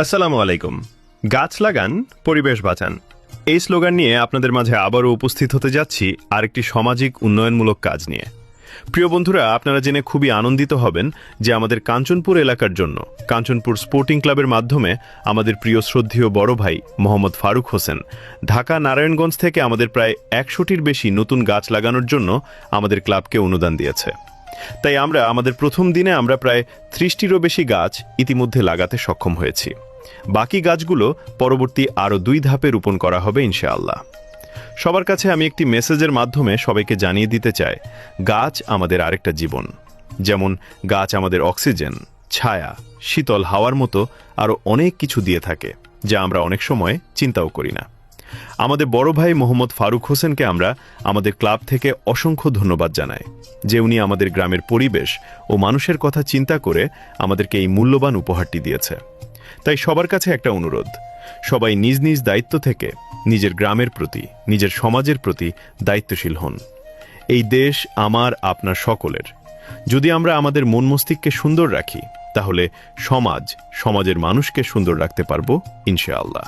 আসসালামু আলাইকুম। গাছ লাগান, পরিবেশ বাঁচান, এই স্লোগান নিয়ে আপনাদের মাঝে আবারও উপস্থিত হতে যাচ্ছি আরেকটি সামাজিক উন্নয়নমূলক কাজ নিয়ে। প্রিয় বন্ধুরা, আপনারা জেনে খুবই আনন্দিত হবেন যে আমাদের কাঞ্চনপুর এলাকার জন্য কাঞ্চনপুর স্পোর্টিং ক্লাবের মাধ্যমে আমাদের প্রিয় শ্রদ্ধেয় বড় ভাই মোহাম্মদ ফারুক হোসেন ঢাকা নারায়ণগঞ্জ থেকে আমাদের প্রায় 100টির বেশি নতুন গাছ লাগানোর জন্য আমাদের ক্লাবকে অনুদান দিয়েছে। তাই আমরা আমাদের প্রথম দিনে আমরা প্রায় 30টিরও বেশি গাছ ইতিমধ্যে লাগাতে সক্ষম হয়েছি। বাকি গাছগুলো পরবর্তী আরও 2 ধাপে রোপণ করা হবে ইনশাআল্লাহ। সবার কাছে আমি একটি মেসেজের মাধ্যমে সবাইকে জানিয়ে দিতে চাই, গাছ আমাদের আরেকটা জীবন। যেমন গাছ আমাদের অক্সিজেন, ছায়া, শীতল হাওয়ার মতো আরও অনেক কিছু দিয়ে থাকে, যা আমরা অনেক সময় চিন্তাও করি না। আমাদের বড় ভাই মোহাম্মদ ফারুক হোসেনকে আমরা আমাদের ক্লাব থেকে অসংখ্য ধন্যবাদ জানাই যে উনি আমাদের গ্রামের পরিবেশ ও মানুষের কথা চিন্তা করে আমাদেরকে এই মূল্যবান উপহারটি দিয়েছে। তাই সবার কাছে একটা অনুরোধ, সবাই নিজ নিজ দায়িত্ব থেকে নিজের গ্রামের প্রতি, নিজের সমাজের প্রতি দায়িত্বশীল হন। এই দেশ আমার, আপনার সকলের। যদি আমরা আমাদের মন মস্তিষ্ককে সুন্দর রাখি, তাহলে সমাজের মানুষকে সুন্দর রাখতে পারবো ইনশাআল্লাহ।